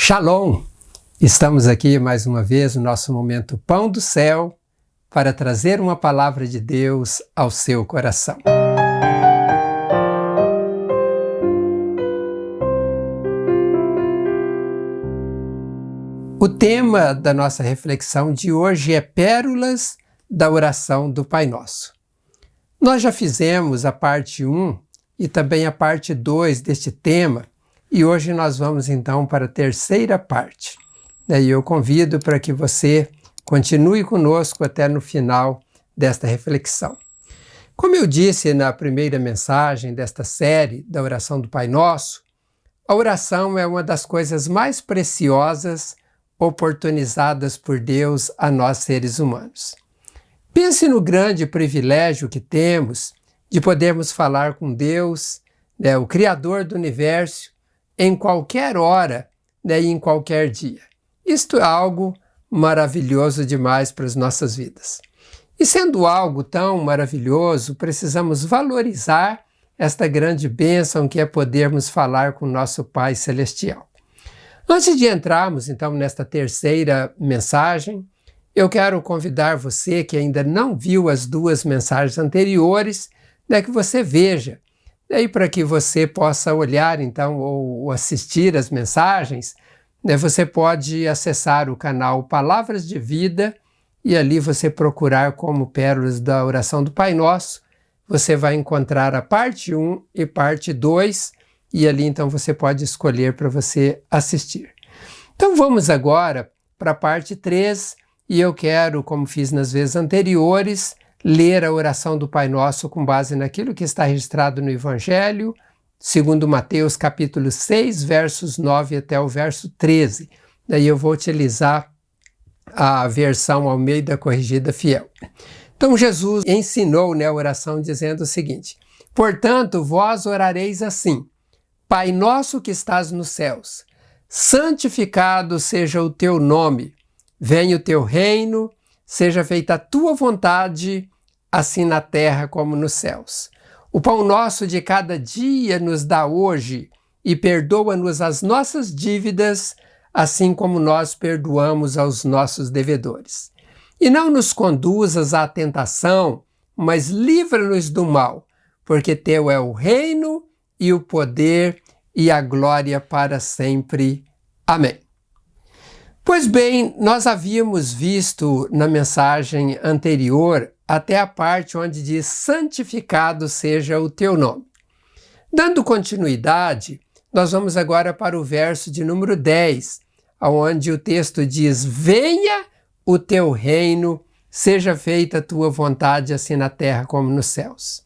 Shalom! Estamos aqui mais uma vez no nosso momento Pão do Céu para trazer uma palavra de Deus ao seu coração. O tema da nossa reflexão de hoje é Pérolas da Oração do Pai Nosso. Nós já fizemos a parte 1 e também a parte 2 deste tema, e hoje nós vamos então para a terceira parte. E eu convido para que você continue conosco até no final desta reflexão. Como eu disse na primeira mensagem desta série da oração do Pai Nosso, a oração é uma das coisas mais preciosas oportunizadas por Deus a nós seres humanos. Pense no grande privilégio que temos de podermos falar com Deus, o Criador do Universo, em qualquer hora, e em qualquer dia. Isto é algo maravilhoso demais para as nossas vidas. E sendo algo tão maravilhoso, precisamos valorizar esta grande bênção que é podermos falar com nosso Pai Celestial. Antes de entrarmos, então, nesta terceira mensagem, eu quero convidar você que ainda não viu as duas mensagens anteriores, que você veja. E aí, para que você possa olhar, então, ou assistir as mensagens, você pode acessar o canal Palavras de Vida e ali você procurar como Pérolas da Oração do Pai Nosso. Você vai encontrar a parte 1 e parte 2 e ali, então, você pode escolher para você assistir. Então, vamos agora para a parte 3 e eu quero, como fiz nas vezes anteriores, ler a oração do Pai Nosso com base naquilo que está registrado no Evangelho, segundo Mateus capítulo 6, versos 9 até o verso 13. Daí eu vou utilizar a versão Almeida Corrigida Fiel. Então Jesus ensinou a oração dizendo o seguinte: portanto, vós orareis assim: Pai nosso que estás nos céus, santificado seja o teu nome, venha o teu reino, seja feita a tua vontade, assim na terra como nos céus. O pão nosso de cada dia nos dá hoje e perdoa-nos as nossas dívidas, assim como nós perdoamos aos nossos devedores. E não nos conduzas à tentação, mas livra-nos do mal, porque teu é o reino e o poder e a glória para sempre. Amém. Pois bem, nós havíamos visto na mensagem anterior até a parte onde diz santificado seja o teu nome. Dando continuidade, nós vamos agora para o verso de número 10, onde o texto diz: venha o teu reino, seja feita a tua vontade assim na terra como nos céus.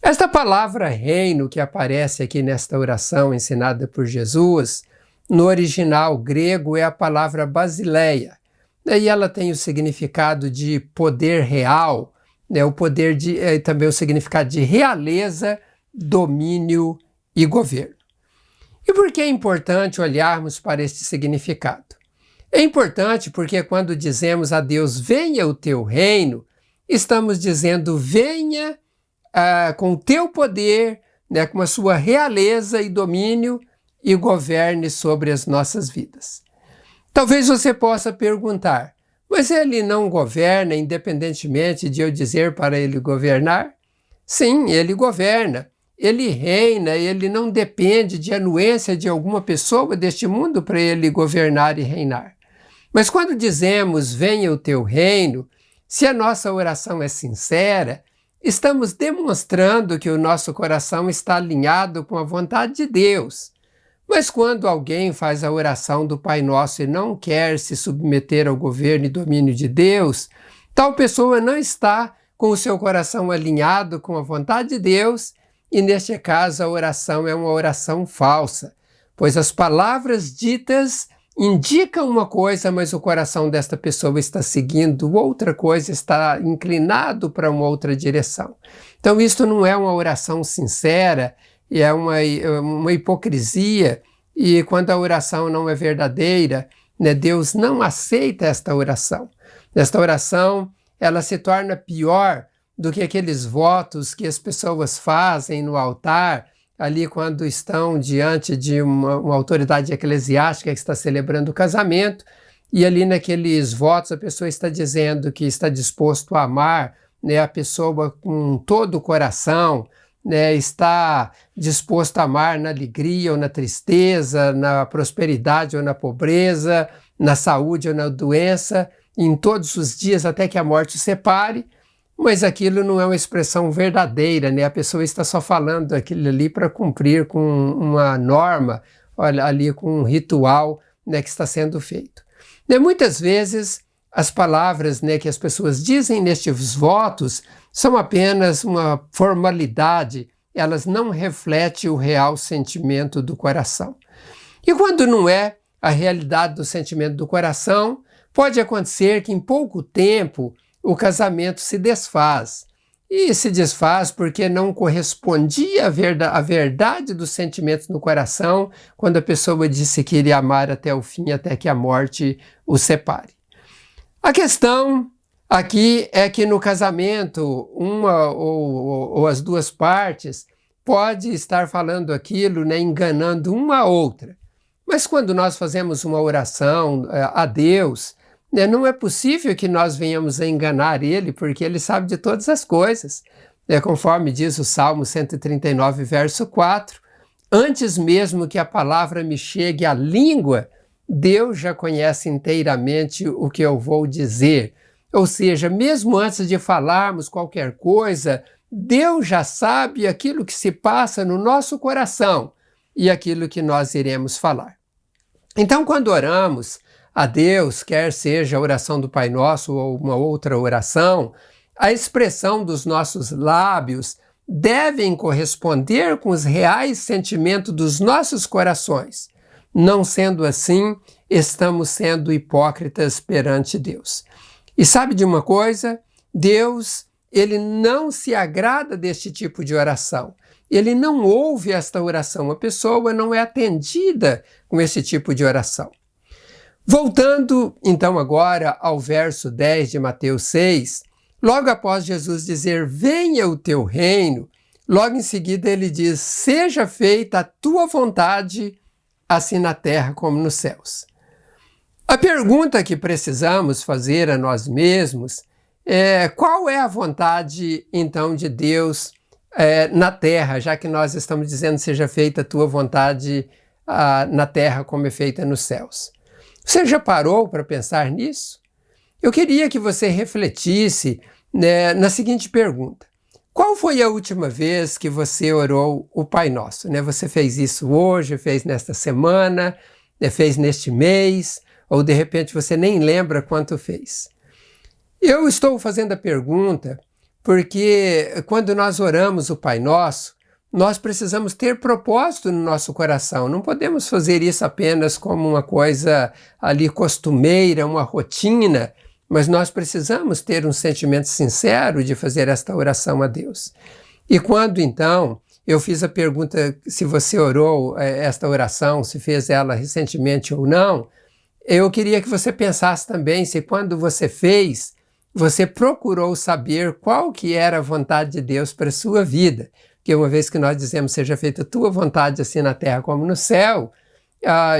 Esta palavra reino que aparece aqui nesta oração ensinada por Jesus, no original grego é a palavra basileia, e ela tem o significado de poder real, o poder também o significado de realeza, domínio e governo. E por que é importante olharmos para este significado? É importante porque quando dizemos a Deus, venha o teu reino, estamos dizendo, venha com o teu poder, com a sua realeza e domínio, e governe sobre as nossas vidas. Talvez você possa perguntar, mas ele não governa independentemente de eu dizer para ele governar? Sim, ele governa, ele reina, ele não depende de anuência de alguma pessoa deste mundo para ele governar e reinar. Mas quando dizemos, venha o teu reino, se a nossa oração é sincera, estamos demonstrando que o nosso coração está alinhado com a vontade de Deus. Mas quando alguém faz a oração do Pai Nosso e não quer se submeter ao governo e domínio de Deus, tal pessoa não está com o seu coração alinhado com a vontade de Deus e, neste caso, a oração é uma oração falsa, pois as palavras ditas indicam uma coisa, mas o coração desta pessoa está seguindo outra coisa, está inclinado para uma outra direção. Então, isto não é uma oração sincera, e é uma hipocrisia, e quando a oração não é verdadeira, Deus não aceita esta oração. Esta oração, ela se torna pior do que aqueles votos que as pessoas fazem no altar, ali quando estão diante de uma autoridade eclesiástica que está celebrando o casamento, e ali naqueles votos a pessoa está dizendo que está disposto a amar, né, a pessoa com todo o coração, né, está disposto a amar na alegria ou na tristeza, na prosperidade ou na pobreza, na saúde ou na doença, em todos os dias até que a morte o separe, mas aquilo não é uma expressão verdadeira, né? A pessoa está só falando aquilo ali para cumprir com uma norma, olha, ali com um ritual, né, que está sendo feito. Né, muitas vezes as palavras, né, que as pessoas dizem nestes votos são apenas uma formalidade, elas não refletem o real sentimento do coração. E quando não é a realidade do sentimento do coração, pode acontecer que em pouco tempo o casamento se desfaz. E se desfaz porque não correspondia à verdade dos sentimentos no coração quando a pessoa disse que iria amar até o fim, até que a morte o separe. A questão aqui é que no casamento, uma ou as duas partes pode estar falando aquilo, né, enganando uma a outra. Mas quando nós fazemos uma oração a Deus, né, não é possível que nós venhamos a enganar Ele, porque Ele sabe de todas as coisas. Conforme diz o Salmo 139, verso 4, antes mesmo que a palavra me chegue à língua, Deus já conhece inteiramente o que eu vou dizer. Ou seja, mesmo antes de falarmos qualquer coisa, Deus já sabe aquilo que se passa no nosso coração e aquilo que nós iremos falar. Então, quando oramos a Deus, quer seja a oração do Pai Nosso ou uma outra oração, a expressão dos nossos lábios devem corresponder com os reais sentimentos dos nossos corações. Não sendo assim, estamos sendo hipócritas perante Deus. E sabe de uma coisa? Deus, Ele não se agrada deste tipo de oração. Ele não ouve esta oração. A pessoa não é atendida com esse tipo de oração. Voltando, então, agora ao verso 10 de Mateus 6, logo após Jesus dizer, venha o teu reino, logo em seguida ele diz, seja feita a tua vontade, assim na terra como nos céus. A pergunta que precisamos fazer a nós mesmos é, qual é a vontade, então, de Deus na terra, já que nós estamos dizendo, seja feita a tua vontade na terra como é feita nos céus. Você já parou para pensar nisso? Eu queria que você refletisse, né, na seguinte pergunta. Qual foi a última vez que você orou o Pai Nosso? Né? Você fez isso hoje, fez nesta semana, né, fez neste mês, ou de repente você nem lembra quanto fez. Eu estou fazendo a pergunta porque quando nós oramos o Pai Nosso, nós precisamos ter propósito no nosso coração. Não podemos fazer isso apenas como uma coisa ali costumeira, uma rotina, mas nós precisamos ter um sentimento sincero de fazer esta oração a Deus. E quando, então, eu fiz a pergunta se você orou esta oração, se fez ela recentemente ou não, eu queria que você pensasse também se quando você fez, você procurou saber qual que era a vontade de Deus para a sua vida. Porque uma vez que nós dizemos, seja feita a tua vontade assim na terra como no céu,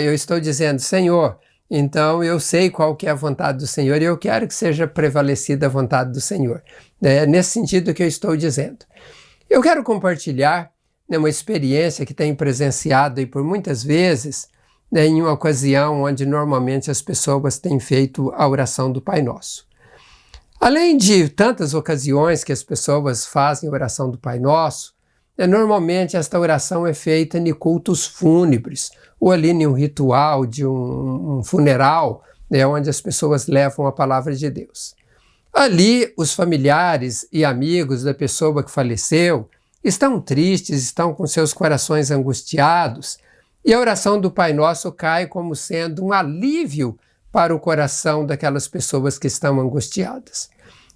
eu estou dizendo, Senhor, então eu sei qual que é a vontade do Senhor e eu quero que seja prevalecida a vontade do Senhor. É nesse sentido que eu estou dizendo. Eu quero compartilhar, né, uma experiência que tenho presenciado aí por muitas vezes, né, em uma ocasião onde normalmente as pessoas têm feito a oração do Pai Nosso. Além de tantas ocasiões que as pessoas fazem a oração do Pai Nosso, normalmente esta oração é feita em cultos fúnebres, ou ali em um ritual de um funeral, né, onde as pessoas levam a palavra de Deus. Ali, os familiares e amigos da pessoa que faleceu estão tristes, estão com seus corações angustiados, e a oração do Pai Nosso cai como sendo um alívio para o coração daquelas pessoas que estão angustiadas.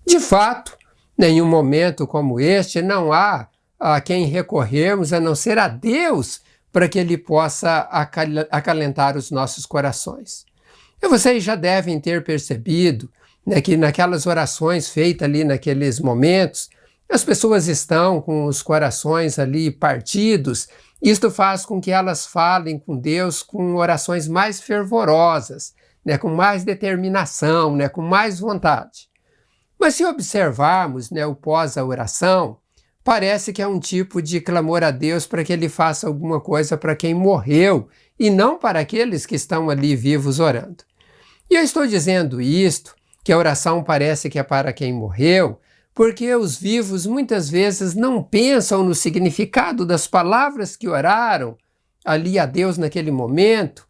De fato, em um momento como este, não há a quem recorrermos a não ser a Deus para que Ele possa acalentar os nossos corações. E vocês já devem ter percebido, né, que naquelas orações feitas ali naqueles momentos, As pessoas estão com os corações ali partidos. Isto faz com que elas falem com Deus com orações mais fervorosas, né, com mais determinação, né, com mais vontade. Mas se observarmos, né, o pós-oração, parece que é um tipo de clamor a Deus para que Ele faça alguma coisa para quem morreu e não para aqueles que estão ali vivos orando. E eu estou dizendo isto, que a oração parece que é para quem morreu, porque os vivos muitas vezes não pensam no significado das palavras que oraram ali a Deus naquele momento,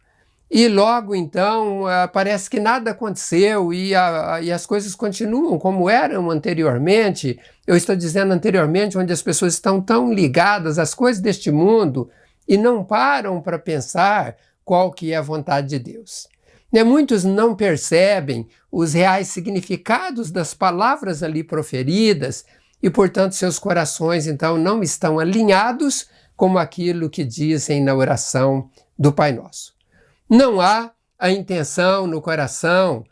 e logo então parece que nada aconteceu e as coisas continuam como eram anteriormente. Eu estou dizendo anteriormente, onde as pessoas estão tão ligadas às coisas deste mundo e não param para pensar qual que é a vontade de Deus. Muitos não percebem os reais significados das palavras ali proferidas e, portanto, seus corações, então, não estão alinhados com aquilo que dizem na oração do Pai Nosso. Não há a intenção no coração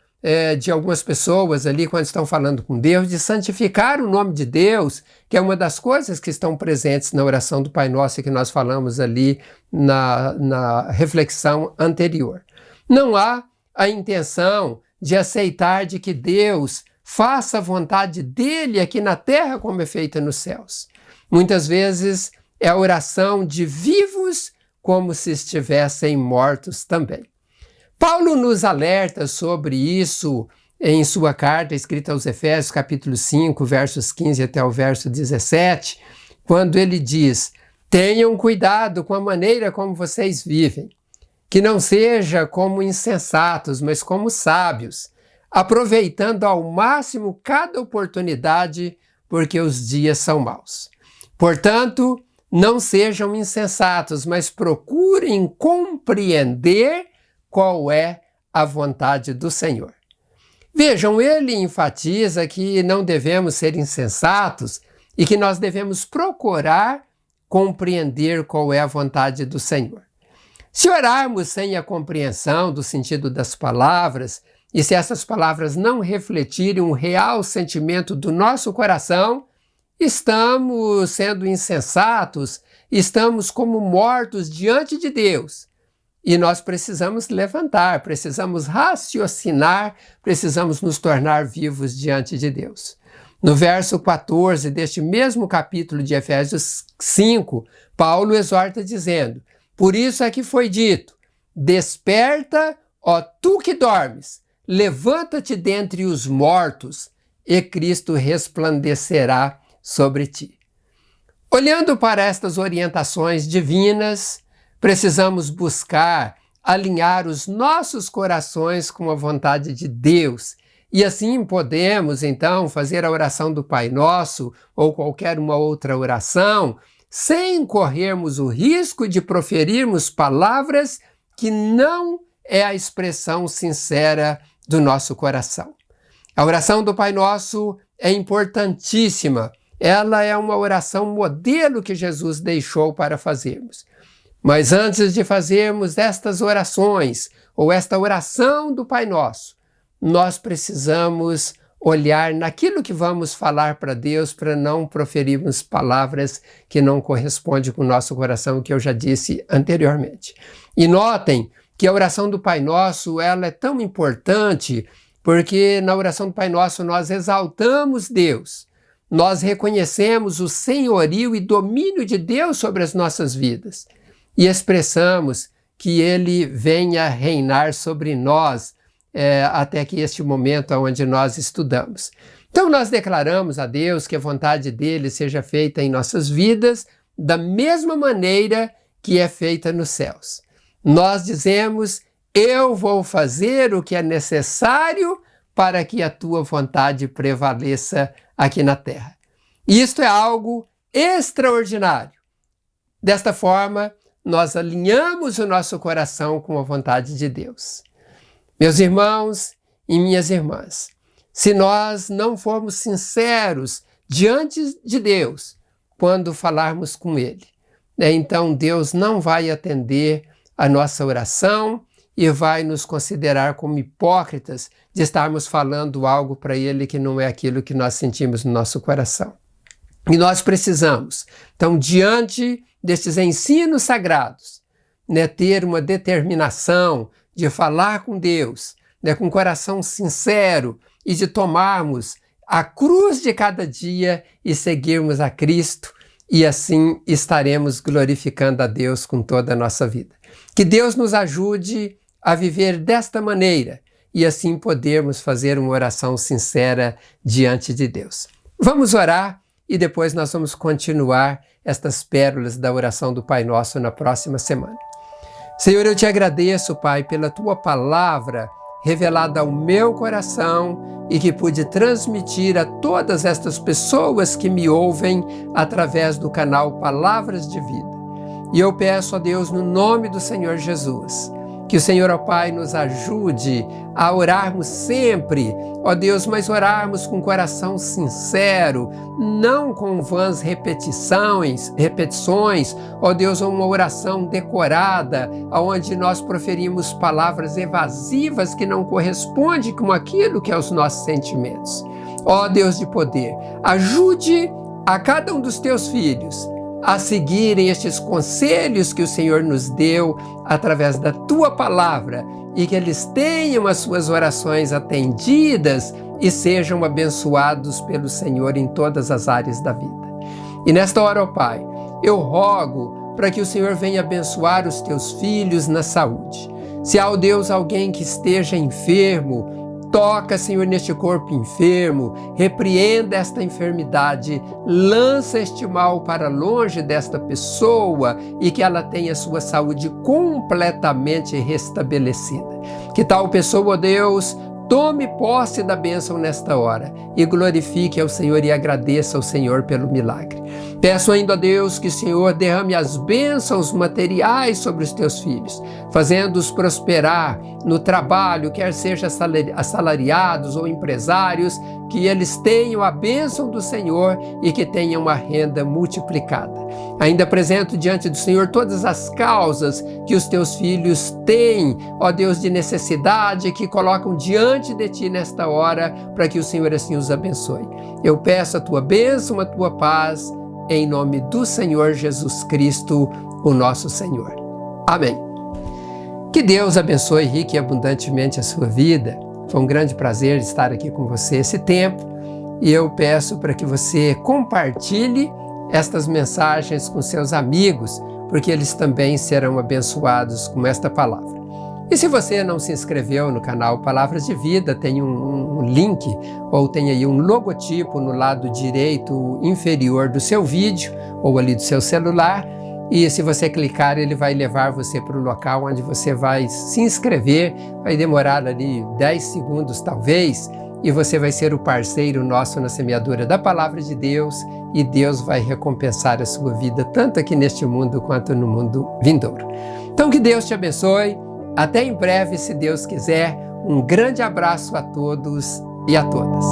de algumas pessoas ali, quando estão falando com Deus, de santificar o nome de Deus, que é uma das coisas que estão presentes na oração do Pai Nosso e que nós falamos ali na reflexão anterior. Não há a intenção de aceitar de que Deus faça a vontade dele aqui na terra como é feita nos céus. Muitas vezes é a oração de vivos como se estivessem mortos também. Paulo nos alerta sobre isso em sua carta escrita aos Efésios, capítulo 5, versos 15 até o verso 17, quando ele diz: tenham cuidado com a maneira como vocês vivem, que não seja como insensatos, mas como sábios, aproveitando ao máximo cada oportunidade, porque os dias são maus. Portanto, não sejam insensatos, mas procurem compreender qual é a vontade do Senhor. Vejam, ele enfatiza que não devemos ser insensatos e que nós devemos procurar compreender qual é a vontade do Senhor. Se orarmos sem a compreensão do sentido das palavras, e se essas palavras não refletirem um real sentimento do nosso coração, estamos sendo insensatos, estamos como mortos diante de Deus. E nós precisamos levantar, precisamos raciocinar, precisamos nos tornar vivos diante de Deus. No verso 14 deste mesmo capítulo de Efésios 5, Paulo exorta dizendo: por isso é que foi dito: desperta, ó tu que dormes, levanta-te dentre os mortos, e Cristo resplandecerá sobre ti. Olhando para estas orientações divinas, precisamos buscar alinhar os nossos corações com a vontade de Deus. E assim podemos, então, fazer a oração do Pai Nosso ou qualquer uma outra oração, sem corrermos o risco de proferirmos palavras que não é a expressão sincera do nosso coração. A oração do Pai Nosso é importantíssima. Ela é uma oração modelo que Jesus deixou para fazermos. Mas antes de fazermos estas orações, ou esta oração do Pai Nosso, nós precisamos olhar naquilo que vamos falar para Deus para não proferirmos palavras que não correspondem com o nosso coração, que eu já disse anteriormente. E notem que a oração do Pai Nosso ela é tão importante porque na oração do Pai Nosso nós exaltamos Deus, nós reconhecemos o senhorio e domínio de Deus sobre as nossas vidas e expressamos que Ele venha reinar sobre nós até aqui este momento onde nós estudamos. Então nós declaramos a Deus que a vontade dele seja feita em nossas vidas da mesma maneira que é feita nos céus. Nós dizemos: eu vou fazer o que é necessário para que a tua vontade prevaleça aqui na terra. Isto é algo extraordinário. Desta forma, nós alinhamos o nosso coração com a vontade de Deus. Meus irmãos e minhas irmãs, se nós não formos sinceros diante de Deus quando falarmos com Ele, então Deus não vai atender a nossa oração e vai nos considerar como hipócritas de estarmos falando algo para Ele que não é aquilo que nós sentimos no nosso coração. E nós precisamos, então, diante destes ensinos sagrados, né, ter uma determinação de falar com Deus, né, com um coração sincero e de tomarmos a cruz de cada dia e seguirmos a Cristo, e assim estaremos glorificando a Deus com toda a nossa vida. Que Deus nos ajude a viver desta maneira e assim podermos fazer uma oração sincera diante de Deus. Vamos orar e depois nós vamos continuar estas pérolas da oração do Pai Nosso na próxima semana. Senhor, eu te agradeço, Pai, pela tua palavra revelada ao meu coração e que pude transmitir a todas estas pessoas que me ouvem através do canal Palavras de Vida. E eu peço a Deus, no nome do Senhor Jesus, que o Senhor, ó Pai, nos ajude a orarmos sempre, ó Deus, mas orarmos com coração sincero, não com vãs repetições, ó Deus, uma oração decorada, onde nós proferimos palavras evasivas que não correspondem com aquilo que é os nossos sentimentos. Ó Deus de poder, ajude a cada um dos teus filhos a seguirem estes conselhos que o Senhor nos deu através da tua palavra e que eles tenham as suas orações atendidas e sejam abençoados pelo Senhor em todas as áreas da vida. E nesta hora, ó Pai, eu rogo para que o Senhor venha abençoar os teus filhos na saúde. Se há, ó Deus, alguém que esteja enfermo, toca, Senhor, neste corpo enfermo, repreenda esta enfermidade, lança este mal para longe desta pessoa e que ela tenha sua saúde completamente restabelecida. Que tal pessoa, ó Deus, tome posse da bênção nesta hora e glorifique ao Senhor e agradeça ao Senhor pelo milagre. Peço ainda a Deus que o Senhor derrame as bênçãos materiais sobre os teus filhos, fazendo-os prosperar no trabalho, quer seja assalariados ou empresários, que eles tenham a bênção do Senhor e que tenham uma renda multiplicada. Ainda apresento diante do Senhor todas as causas que os teus filhos têm, ó Deus, de necessidade, que colocam diante de ti nesta hora, para que o Senhor assim os abençoe. Eu peço a tua bênção, a tua paz, em nome do Senhor Jesus Cristo, o nosso Senhor. Amém. Que Deus abençoe rica e abundantemente a sua vida. Foi um grande prazer estar aqui com você esse tempo e eu peço para que você compartilhe estas mensagens com seus amigos, porque eles também serão abençoados com esta palavra. E se você não se inscreveu no canal Palavras de Vida, tem um link ou tem aí um logotipo no lado direito inferior do seu vídeo ou ali do seu celular. E se você clicar, ele vai levar você para o local onde você vai se inscrever. Vai demorar ali 10 segundos talvez, e você vai ser o parceiro nosso na semeadura da Palavra de Deus, e Deus vai recompensar a sua vida, tanto aqui neste mundo quanto no mundo vindouro. Então que Deus te abençoe. Até em breve, se Deus quiser. Um grande abraço a todos e a todas.